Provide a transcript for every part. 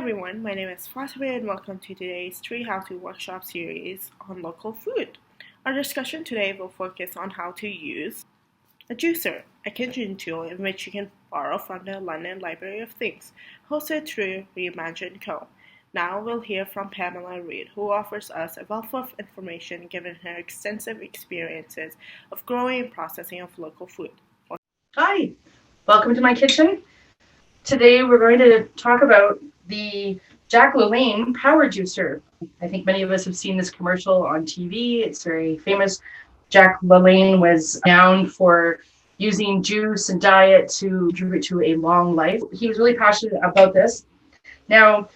everyone, my name is Fatima and welcome to today's TREA How-To Workshop series on local food. Our discussion today will focus on how to use a juicer, a kitchen tool in which you can borrow from the London Library of Things, hosted through Reimagine Co. Now we'll hear from Pamela Reid, who offers us a wealth of information given her extensive experiences of growing and processing of local food. Hi, welcome to my kitchen. Today we're going to talk about the Lalanne power juicer. I think many of us have seen this commercial on TV. It's very famous. Lalanne was renowned for using juice and diet to contribute to a long life. He was really passionate about this. Now,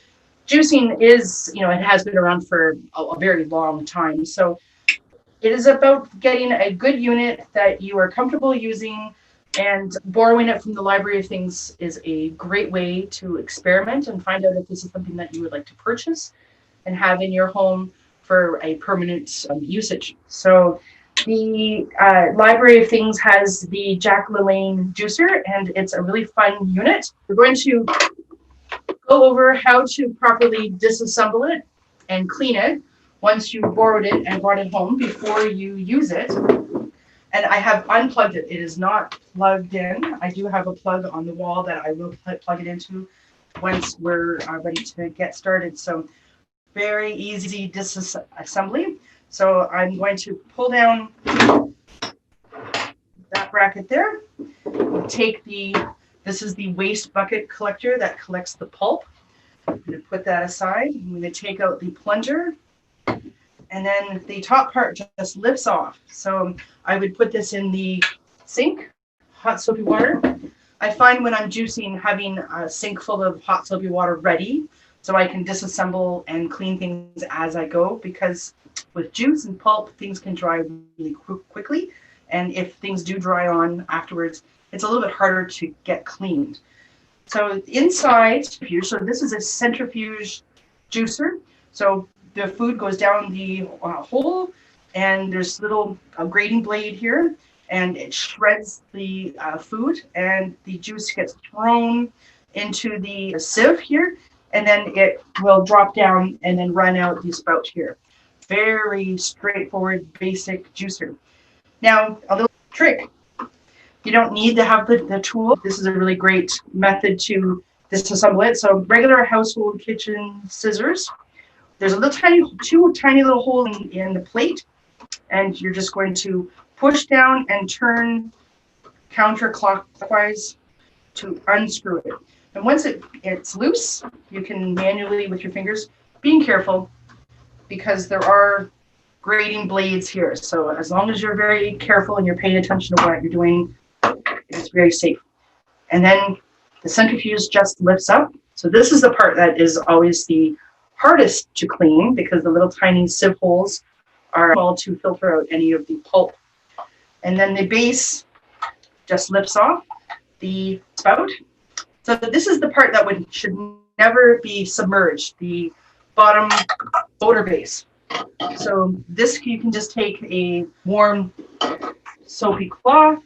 juicing is, it has been around for a very long time. So it is about getting a good unit that you are comfortable using, and borrowing it from the Library of Things is a great way to experiment and find out if this is something that you would like to purchase and have in your home for a permanent usage. So the Library of Things has the Lalanne juicer, and it's a really fun unit. We're going to go over how to properly disassemble it and clean it once you borrowed it and brought it home before you use it. And I have unplugged it. It is not plugged in. I do have a plug on the wall that I will plug it into once we're ready to get started. So very easy disassembly. So I'm going to pull down that bracket there. Take this is the waste bucket collector that collects the pulp. I'm going to put that aside. I'm going to take out the plunger. And then the top part just lifts off. So I would put this in the sink, hot soapy water. I find when I'm juicing, having a sink full of hot soapy water ready, so I can disassemble and clean things as I go, because with juice and pulp, things can dry really quickly. And if things do dry on afterwards, it's a little bit harder to get cleaned. So inside, so this is a centrifuge juicer. So the food goes down the hole, and there's a little grating blade here, and it shreds the food, and the juice gets thrown into the sieve here, and then it will drop down and then run out the spout here. Very straightforward, basic juicer. Now, a little trick. You don't need to have the tool. This is a really great method to disassemble it. So regular household kitchen scissors. There's a little two tiny little holes in the plate, and you're just going to push down and turn counterclockwise to unscrew it. And once it's loose, you can manually with your fingers, being careful, because there are grating blades here. So as long as you're very careful and you're paying attention to what you're doing, it's very safe. And then the centrifuge just lifts up. So this is the part that is always the hardest to clean, because the little tiny sieve holes are all to filter out any of the pulp. And then the base just lifts off the spout. So this is the part that should never be submerged, the bottom motor base. So this, you can just take a warm soapy cloth,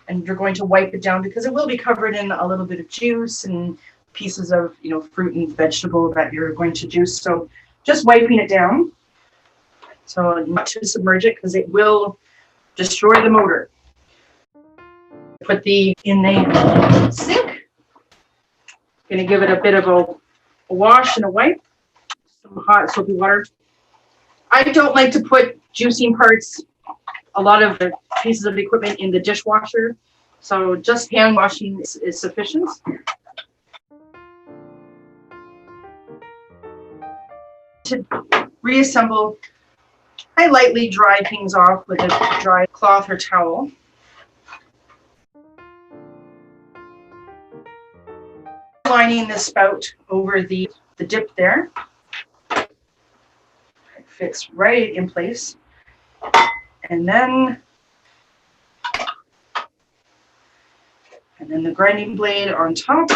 and you're going to wipe it down, because it will be covered in a little bit of juice and pieces of fruit and vegetable that you're going to juice. So just wiping it down, so not to submerge it, because it will destroy the motor. Put in the sink. Going to give it a bit of a wash and a wipe. Some hot soapy water. I don't like to put juicing parts, a lot of the pieces of equipment, in the dishwasher. So just hand washing is sufficient. To reassemble, I lightly dry things off with a dry cloth or towel. Lining the spout over the dip there. It fits right in place. And then the grinding blade on top.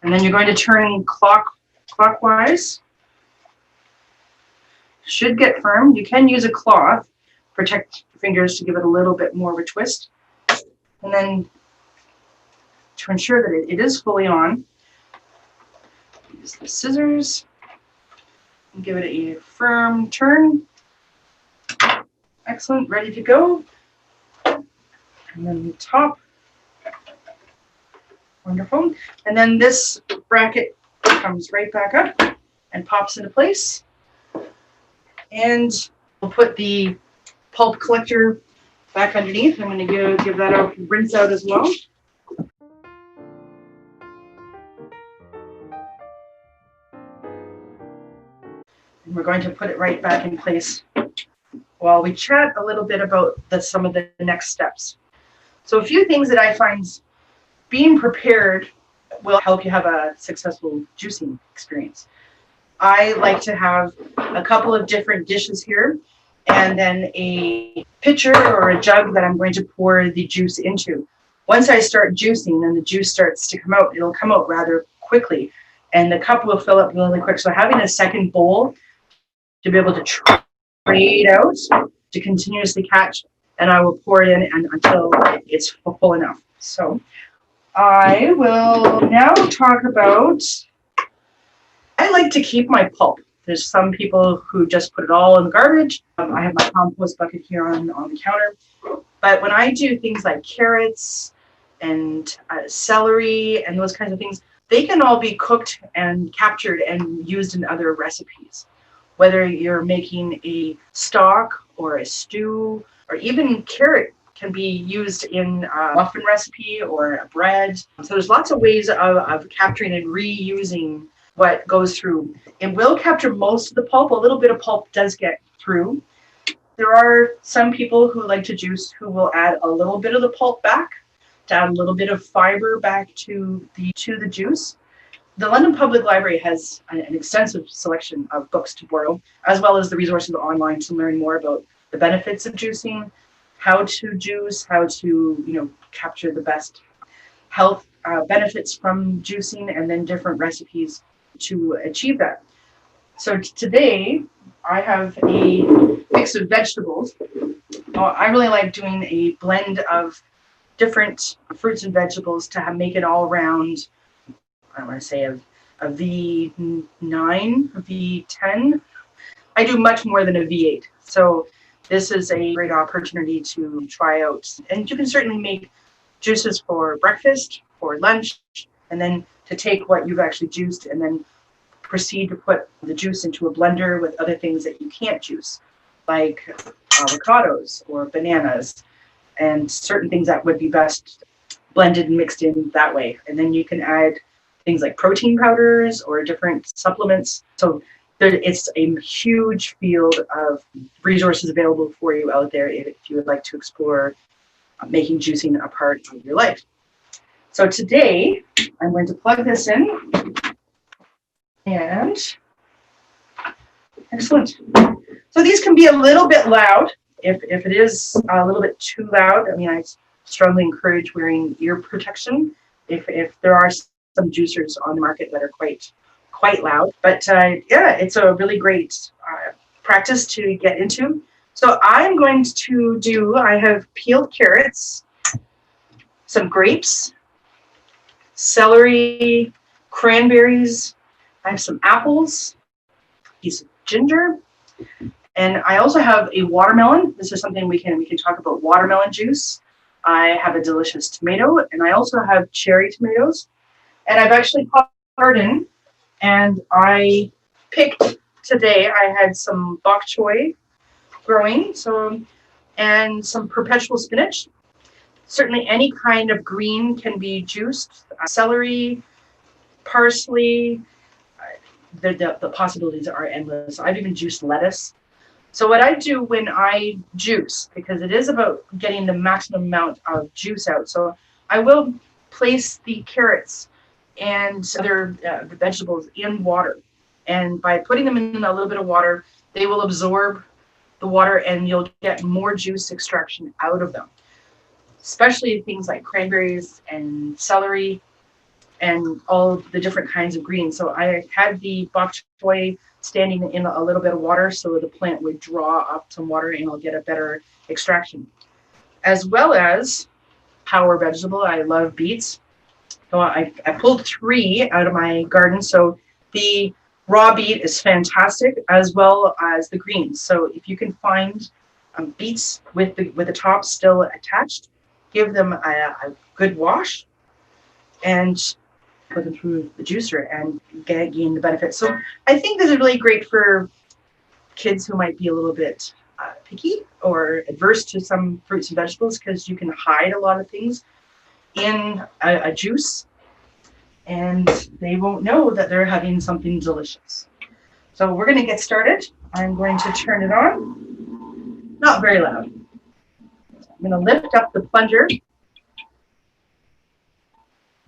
And then you're going to turn clockwise. Should get firm. You can use a cloth, protect your fingers to give it a little bit more of a twist. And then to ensure that it is fully on, use the scissors and give it a firm turn. Excellent, ready to go. And then the top. Wonderful. And then this bracket comes right back up and pops into place. And we'll put the pulp collector back underneath. I'm going to give that a rinse out as well. And we're going to put it right back in place while we chat a little bit about some of the next steps. So a few things that I find being prepared will help you have a successful juicing experience. I like to have a couple of different dishes here and then a pitcher or a jug that I'm going to pour the juice into. Once I start juicing and the juice starts to come out, it'll come out rather quickly and the cup will fill up really quick. So having a second bowl to be able to trade out, to continuously catch, and I will pour it in until it's full enough. So I will now talk about, I like to keep my pulp. There's some people who just put it all in the garbage. I have my compost bucket here on the counter. But when I do things like carrots and celery and those kinds of things, they can all be cooked and captured and used in other recipes. Whether you're making a stock or a stew, or even carrot can be used in a muffin recipe or a bread. So there's lots of ways of capturing and reusing what goes through. It will capture most of the pulp. A little bit of pulp does get through. There are some people who like to juice who will add a little bit of the pulp back to add a little bit of fiber back to the juice. The London Public Library has an extensive selection of books to borrow, as well as the resources online to learn more about the benefits of juicing, how to juice, how to capture the best health benefits from juicing, and then different recipes to achieve that. So today I have a mix of vegetables. I really like doing a blend of different fruits and vegetables to make it all round. I want to say a V9, a V10. I do much more than a V8. So this is a great opportunity to try out. And you can certainly make juices for breakfast, for lunch, and then to take what you've actually juiced and then proceed to put the juice into a blender with other things that you can't juice, like avocados or bananas, and certain things that would be best blended and mixed in that way. And then you can add things like protein powders or different supplements. So it's a huge field of resources available for you out there if you would like to explore making juicing a part of your life. So today I'm going to plug this in, and excellent. So these can be a little bit loud. If it is a little bit too loud, I mean, I strongly encourage wearing ear protection if there are some juicers on the market that are quite loud. But yeah, it's a really great practice to get into. So I'm going to do, I have peeled carrots, some grapes, celery, cranberries, I have some apples, a piece of ginger, and I also have a watermelon. This is something we can talk about, watermelon juice. I have a delicious tomato, and I also have cherry tomatoes. And I've actually garden, and I picked today, I had some bok choy growing, and some perpetual spinach. Certainly any kind of green can be juiced. Celery, parsley, the possibilities are endless. I've even juiced lettuce. So what I do when I juice, because it is about getting the maximum amount of juice out, so I will place the carrots and other vegetables in water. And by putting them in a little bit of water, they will absorb the water and you'll get more juice extraction out of them. Especially things like cranberries and celery and all the different kinds of greens. So I had the bok choy standing in a little bit of water so the plant would draw up some water and I'll get a better extraction. As well as power vegetable, I love beets. So I pulled 3 out of my garden. So The raw beet is fantastic, as well as the greens. So if you can find beets with the top still attached, give them a good wash and put them through the juicer and gain the benefit. So I think this is really great for kids who might be a little bit picky or adverse to some fruits and vegetables, because you can hide a lot of things in a juice and they won't know that they're having something delicious. So we're going to get started. I'm going to turn it on. Not very loud. I'm going to lift up the plunger.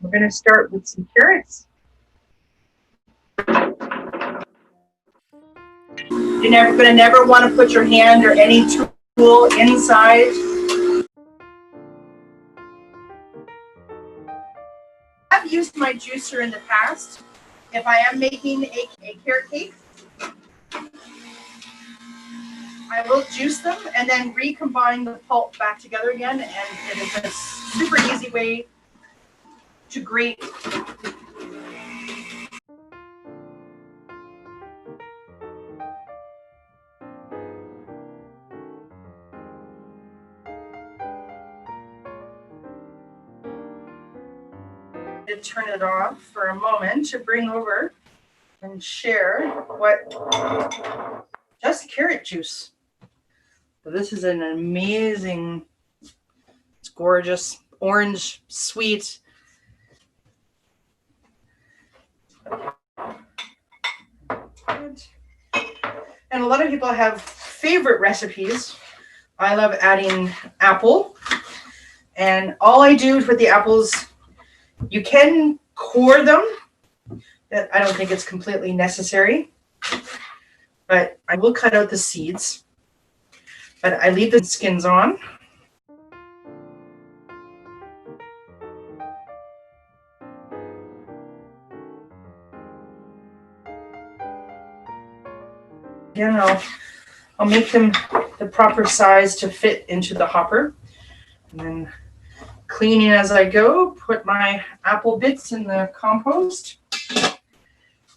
We're going to start with some carrots. You're going to never want to put your hand or any tool inside. I've used my juicer in the past. If I am making a carrot cake, I will juice them and then recombine the pulp back together again, and it is a super easy way to grate. To turn it off for a moment to bring over and share what just carrot juice. So this is an amazing, it's gorgeous, orange, sweet. And a lot of people have favorite recipes. I love adding apple. And all I do with the apples, you can core them. I don't think it's completely necessary. But I will cut out the seeds. But I leave the skins on. Again, I'll make them the proper size to fit into the hopper. And then cleaning as I go, put my apple bits in the compost.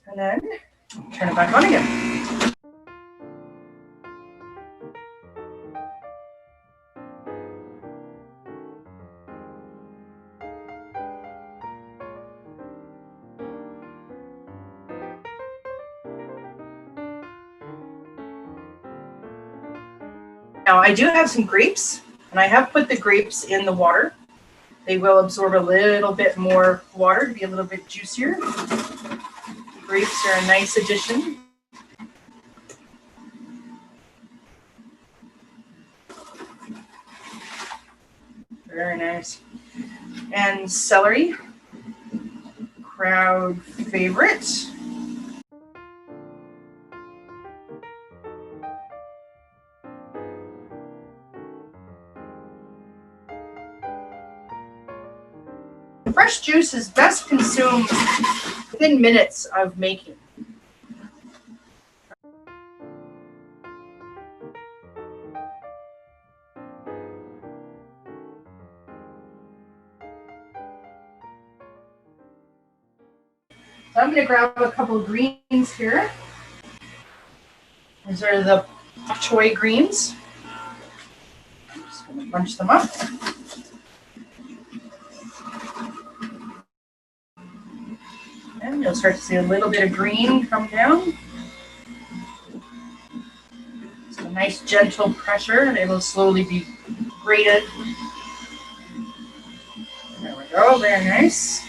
And then turn it back on again. Now I do have some grapes, and I have put the grapes in the water. They will absorb a little bit more water to be a little bit juicier. Grapes are a nice addition. Very nice. And celery, crowd favorite. Fresh juice is best consumed within minutes of making. So I'm going to grab a couple of greens here. These are the bok choy greens. I'm just going to bunch them up. And you'll start to see a little bit of green come down. It's a nice gentle pressure, and it will slowly be grated. There we go, very nice.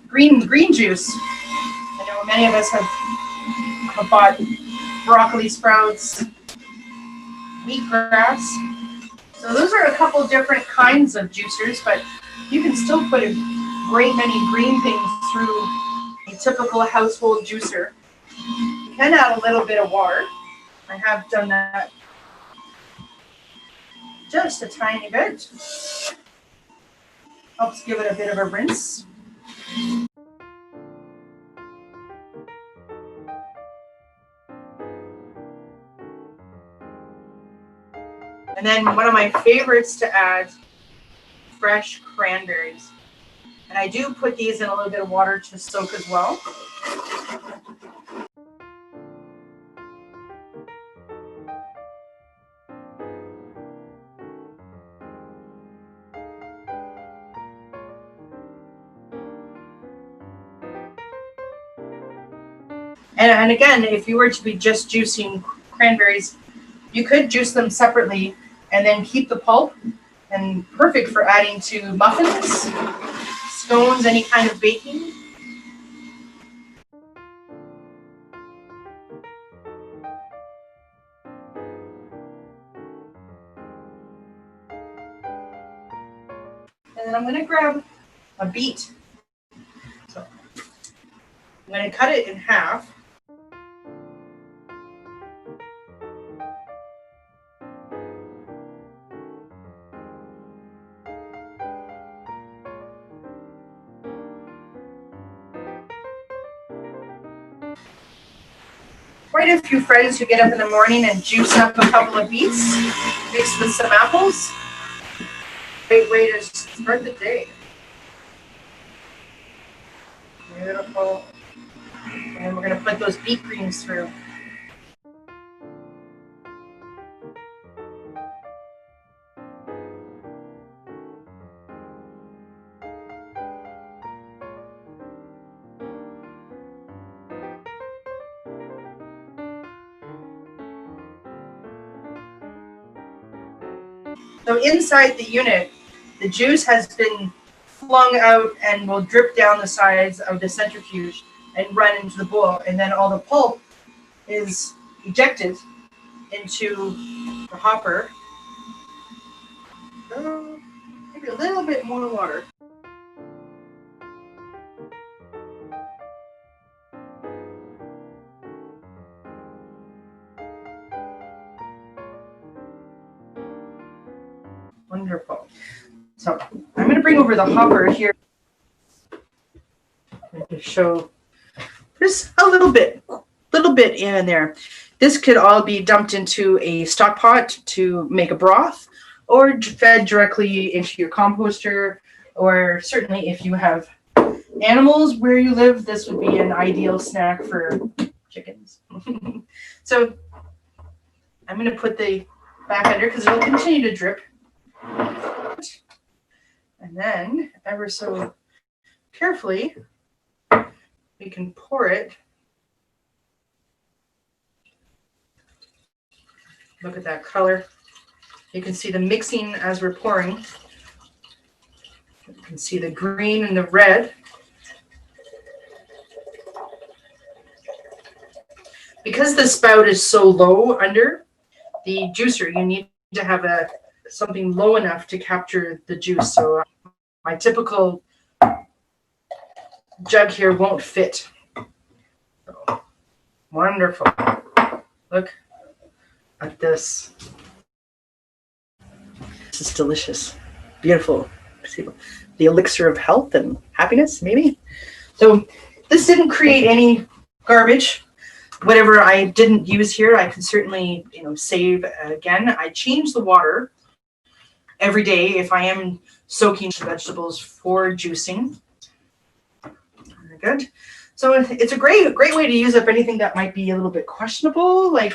Green juice. I know many of us have bought broccoli sprouts, wheatgrass. So those are a couple different kinds of juicers, but you can still put a great many green things through a typical household juicer. You can add a little bit of water. I have done that just a tiny bit. Helps give it a bit of a rinse. And then one of my favorites to add, fresh cranberries. And I do put these in a little bit of water to soak as well. And again, if you were to be just juicing cranberries, you could juice them separately and then keep the pulp, and perfect for adding to muffins, scones, any kind of baking. And then I'm going to grab a beet. So I'm going to cut it in half. Quite a few friends who get up in the morning and juice up a couple of beets mixed with some apples. Great way to start the day. Beautiful. And we're going to put those beet greens through. So inside the unit, the juice has been flung out and will drip down the sides of the centrifuge and run into the bowl. And then all the pulp is ejected into the hopper. Maybe a little bit more water. Wonderful. So I'm going to bring over the hopper here to show just a little bit in there. This could all be dumped into a stock pot to make a broth, or fed directly into your composter, or certainly if you have animals where you live, this would be an ideal snack for chickens. So I'm going to put the back under because it will continue to drip. And then, ever so carefully, we can pour it. Look at that color. You can see the mixing as we're pouring. You can see the green and the red. Because the spout is so low under the juicer, you need to have something low enough to capture the juice. So my typical jug here won't fit. So, wonderful. Look at this. This is delicious. Beautiful. The elixir of health and happiness, maybe. So this didn't create any garbage. Whatever I didn't use here, I can certainly, save again. I change the water every day if I am soaking vegetables for juicing. Very good. So it's a great way to use up anything that might be a little bit questionable. Like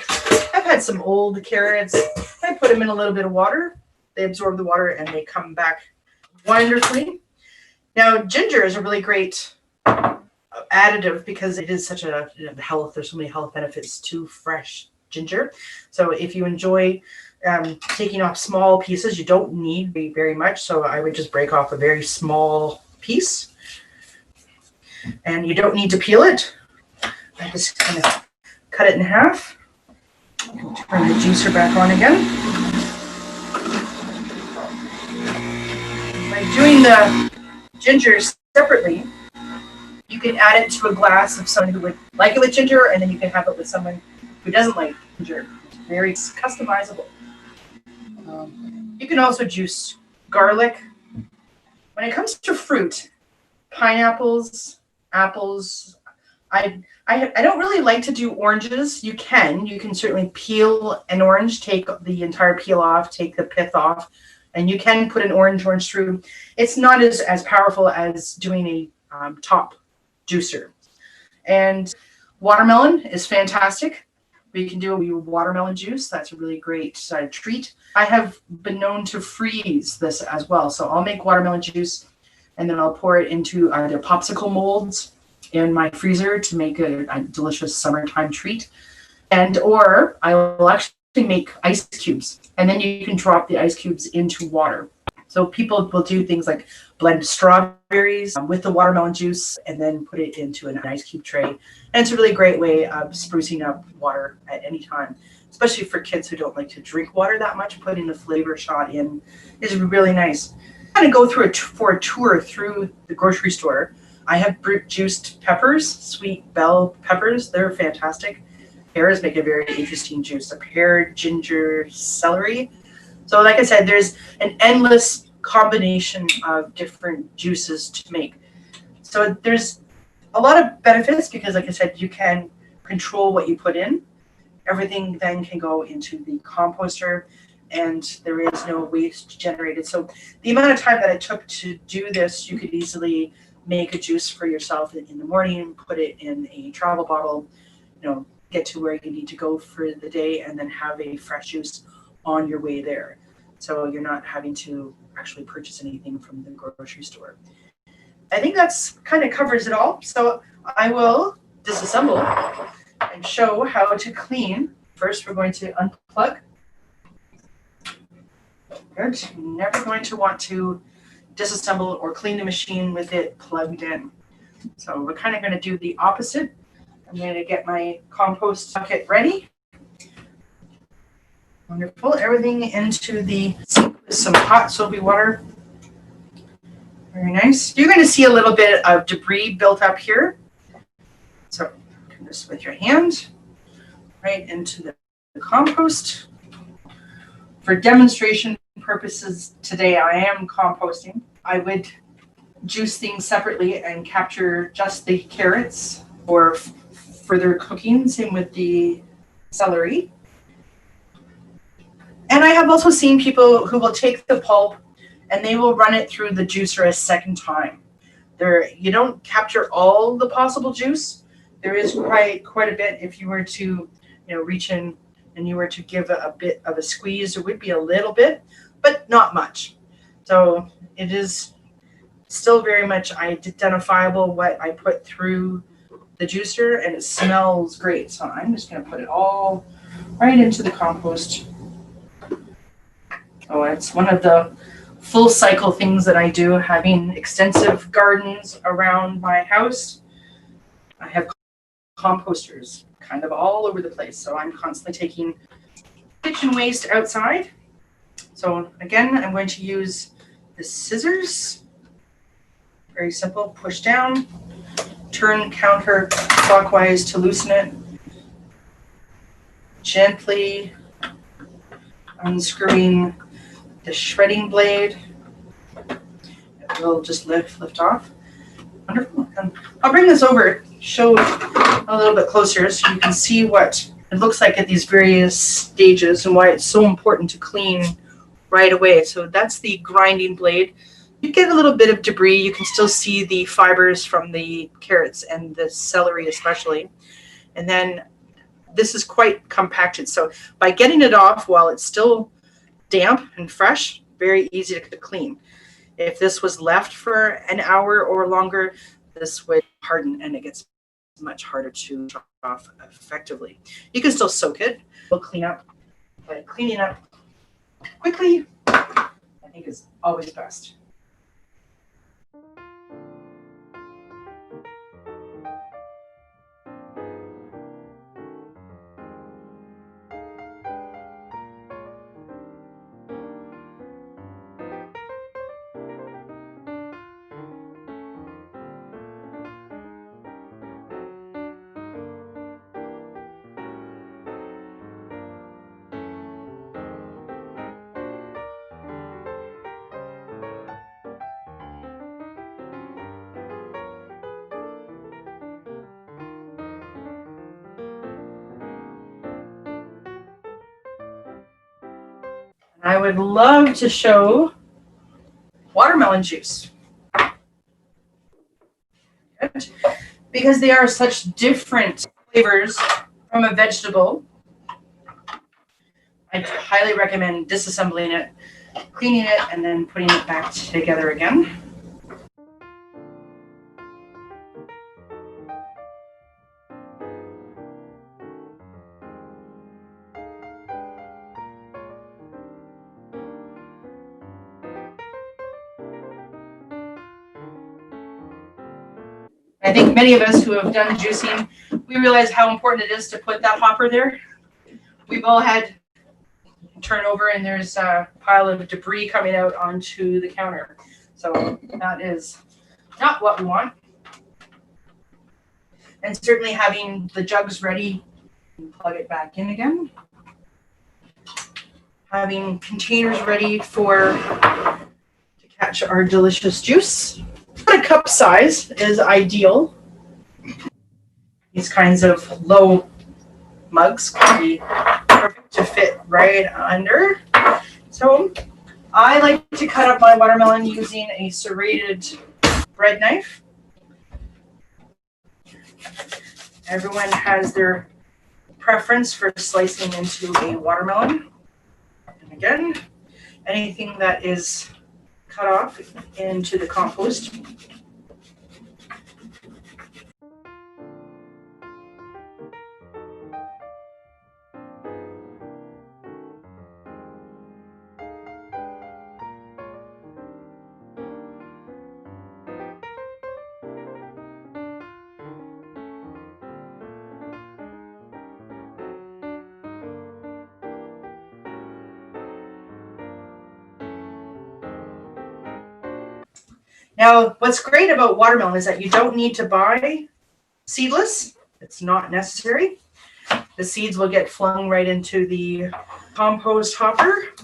I've had some old carrots. I put them in a little bit of water. They absorb the water and they come back wonderfully. Now, ginger is a really great additive because it is such a health. There's so many health benefits to fresh ginger. So if you enjoy taking off small pieces, you don't need very much. So I would just break off a very small piece, and you don't need to peel it. I just kind of cut it in half. Turn the juicer back on again. By doing the ginger separately, you can add it to a glass of someone who would like it with ginger, and then you can have it with someone who doesn't like ginger. It's very customizable. You can also juice garlic. When it comes to fruit, pineapples, apples, I don't really like to do oranges. You can certainly peel an orange, take the entire peel off, take the pith off, And you can put an orange through. It's not as powerful as doing a top juicer. And watermelon is fantastic. We can do a watermelon juice. That's a really great treat. I have been known to freeze this as well. So I'll make watermelon juice and then I'll pour it into either popsicle molds in my freezer to make a delicious summertime treat. Or I will actually make ice cubes, and then you can drop the ice cubes into water. So people will do things like blend strawberries with the watermelon juice and then put it into an ice cube tray. And it's a really great way of sprucing up water at any time, especially for kids who don't like to drink water that much. Putting the flavor shot in is really nice. I'm going to go through for a tour through the grocery store. I have juiced peppers, sweet bell peppers. They're fantastic. Pears make a very interesting juice. A pear, ginger, celery. So like I said, there's an endless combination of different juices to make. So there's a lot of benefits because, like I said, you can control what you put in. Everything then can go into the composter and there is no waste generated. So the amount of time that it took to do this, you could easily make a juice for yourself in the morning, put it in a travel bottle, get to where you need to go for the day and then have a fresh juice on your way there. So you're not having to actually purchase anything from the grocery store. I think that's kind of covers it all. So I will disassemble and show how to clean. First, we're going to unplug. Good. You're never going to want to disassemble or clean the machine with it plugged in. So we're kind of going to do the opposite. I'm going to get my compost bucket ready. Wonderful. Everything into the sink with some hot soapy water. Very nice. You're going to see a little bit of debris built up here. So just with your hand right into the compost. For demonstration purposes today, I am composting. I would juice things separately and capture just the carrots for further cooking. Same with the celery. And I have also seen people who will take the pulp and they will run it through the juicer a second time. You don't capture all the possible juice. There is quite a bit. If you were to reach in and you were to give a bit of a squeeze, there would be a little bit, but not much. So it is still very much identifiable what I put through the juicer, and it smells great. So I'm just going to put it all right into the compost. Oh, it's one of the full cycle things that I do, having extensive gardens around my house. I have composters kind of all over the place. So I'm constantly taking kitchen waste outside. So again, I'm going to use the scissors. Very simple, push down, turn counterclockwise to loosen it. Gently unscrewing the shredding blade. It will just lift off. Wonderful. And I'll bring this over, show a little bit closer so you can see what it looks like at these various stages and why it's so important to clean right away. So that's the grinding blade. You get a little bit of debris. You can still see the fibers from the carrots and the celery especially. And then this is quite compacted. So by getting it off while it's still damp and fresh, very easy to clean. If this was left for an hour or longer, this would harden and it gets much harder to chop off effectively. You can still soak it. We'll clean up, but cleaning up quickly, I think is always best. I would love to show watermelon juice. Because they are such different flavors from a vegetable, I highly recommend disassembling it, cleaning it, and then putting it back together again. I think many of us who have done juicing, we realize how important it is to put that hopper there. We've all had turnover and there's a pile of debris coming out onto the counter. So that is not what we want. And certainly having the jugs ready, plug it back in again. Having containers ready to catch our delicious juice. A cup size is ideal. These kinds of low mugs can be perfect to fit right under. So I like to cut up my watermelon using a serrated bread knife. Everyone has their preference for slicing into a watermelon. And again, anything that is cut off into the compost. Now, what's great about watermelon is that you don't need to buy seedless. It's not necessary. The seeds will get flung right into the compost hopper.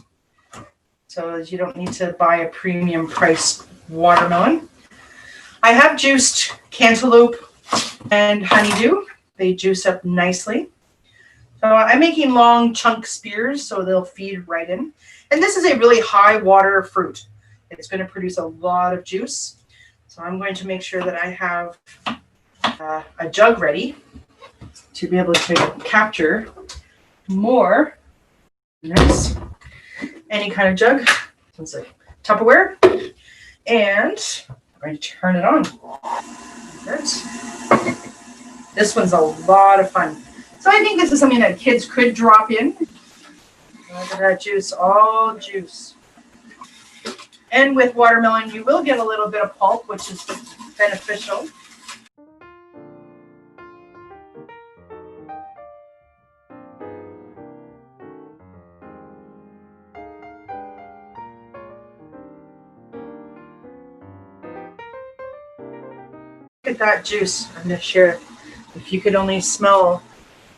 So you don't need to buy a premium priced watermelon. I have juiced cantaloupe and honeydew. They juice up nicely. So I'm making long chunk spears so they'll feed right in. And this is a really high water fruit. It's going to produce a lot of juice. So I'm going to make sure that I have a jug ready to be able to capture more. Nice. Any kind of jug. It's a Tupperware. And I'm going to turn it on. This one's a lot of fun. So I think this is something that kids could drop in. Look at that juice, all juice. And with watermelon, you will get a little bit of pulp, which is beneficial. Look at that juice. I'm going to share it. If you could only smell,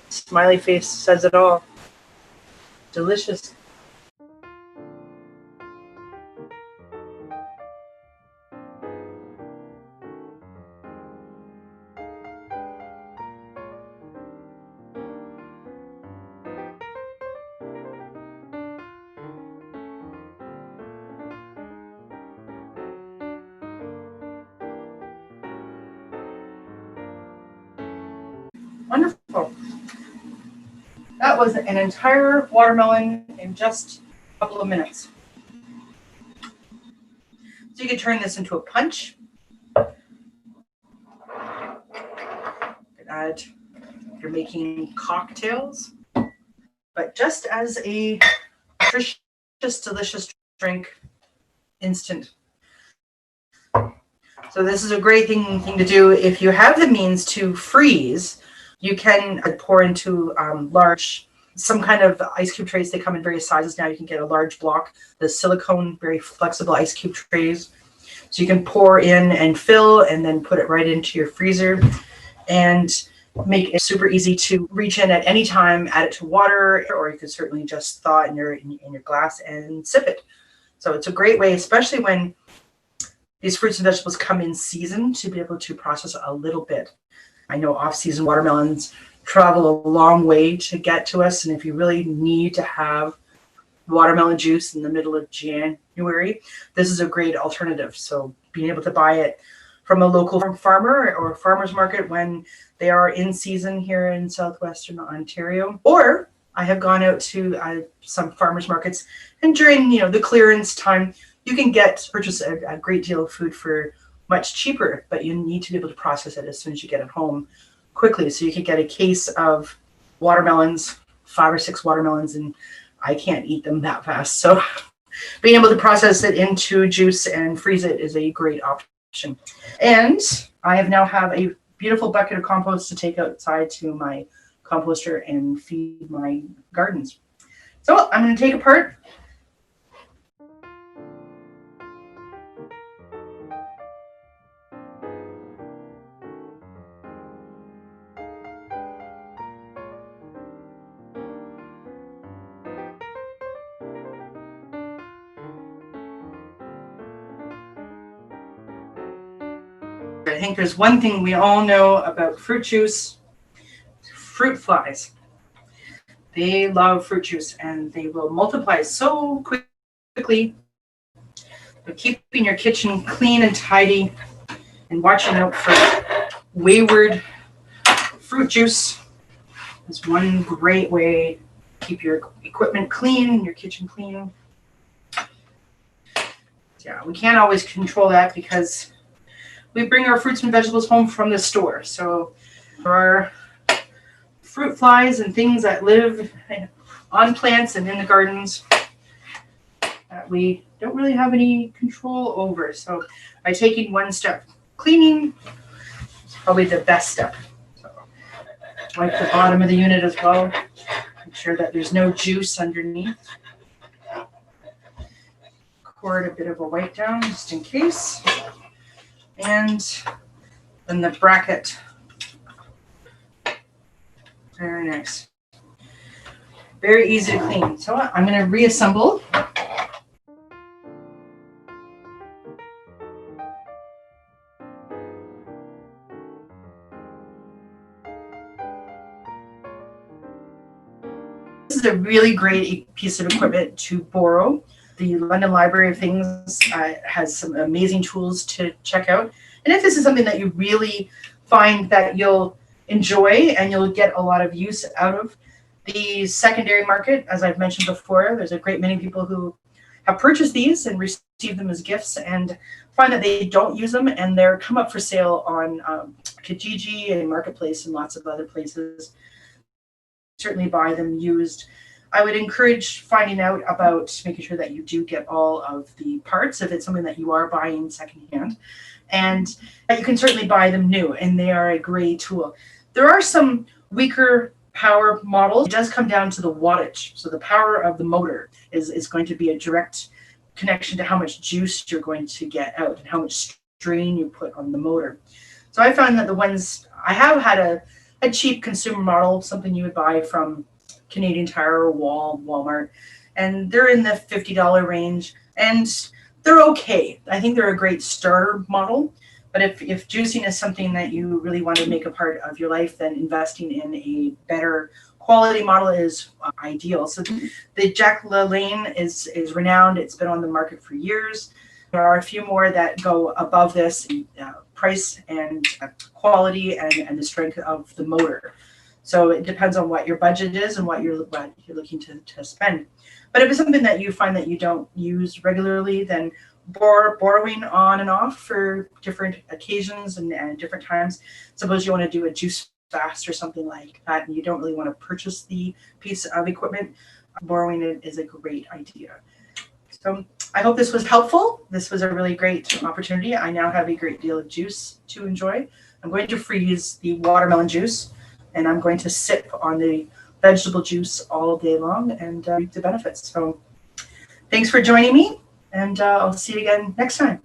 smiley face says it all. Delicious. Wonderful. That was an entire watermelon in just a couple of minutes. So you could turn this into a punch. You could add, if you're making cocktails, but just as a nutritious, delicious drink, instant. So this is a great thing to do if you have the means to freeze. You can pour into some kind of ice cube trays. They come in various sizes now. You can get a large block, the silicone, very flexible ice cube trays. So you can pour in and fill and then put it right into your freezer and make it super easy to reach in at any time, add it to water, or you could certainly just thaw it in your glass and sip it. So it's a great way, especially when these fruits and vegetables come in season, to be able to process a little bit. I know off-season watermelons travel a long way to get to us, and if you really need to have watermelon juice in the middle of January, this is a great alternative. So being able to buy it from a local farmer or farmer's market when they are in season here in southwestern Ontario, or I have gone out to some farmers markets, and during the clearance time, you can purchase a great deal of food for much cheaper, but you need to be able to process it as soon as you get it home quickly. So you could get a case of watermelons, 5 or 6 watermelons, and I can't eat them that fast. So being able to process it into juice and freeze it is a great option. And I now have a beautiful bucket of compost to take outside to my composter and feed my gardens. So I'm going to take apart. I think there's one thing we all know about fruit juice: fruit flies. They love fruit juice and they will multiply so quickly. But keeping your kitchen clean and tidy and watching out for wayward fruit juice is one great way to keep your equipment clean, your kitchen clean. Yeah, we can't always control that because we bring our fruits and vegetables home from the store. So there are fruit flies and things that live on plants and in the gardens that we don't really have any control over. So by taking one step, cleaning is probably the best step. So wipe the bottom of the unit as well. Make sure that there's no juice underneath. Pour a bit of a wipe down just in case. And then the bracket. Very nice. Very easy to clean. So I'm going to reassemble. This is a really great piece of equipment to borrow. The London Library of Things has some amazing tools to check out. And if this is something that you really find that you'll enjoy and you'll get a lot of use out of, the secondary market, as I've mentioned before, there's a great many people who have purchased these and received them as gifts and find that they don't use them, and they're come up for sale on Kijiji and Marketplace and lots of other places. Certainly buy them used. I would encourage finding out about making sure that you do get all of the parts if it's something that you are buying secondhand. And you can certainly buy them new, and they are a great tool. There are some weaker power models. It does come down to the wattage. So the power of the motor is going to be a direct connection to how much juice you're going to get out and how much strain you put on the motor. So I found that the ones I have had a cheap consumer model, something you would buy from Canadian Tire or Walmart, and they're in the $50 range, and they're okay. I think they're a great starter model, but if juicing is something that you really want to make a part of your life, then investing in a better quality model is ideal. So the Jack Lalanne is renowned. It's been on the market for years. There are a few more that go above this in price and quality and the strength of the motor. So it depends on what your budget is and what you're looking to spend. But if it's something that you find that you don't use regularly, then borrowing on and off for different occasions and different times. Suppose you want to do a juice fast or something like that, and you don't really want to purchase the piece of equipment, borrowing it is a great idea. So I hope this was helpful. This was a really great opportunity. I now have a great deal of juice to enjoy. I'm going to freeze the watermelon juice, and I'm going to sip on the vegetable juice all day long and reap the benefits. So thanks for joining me, and I'll see you again next time.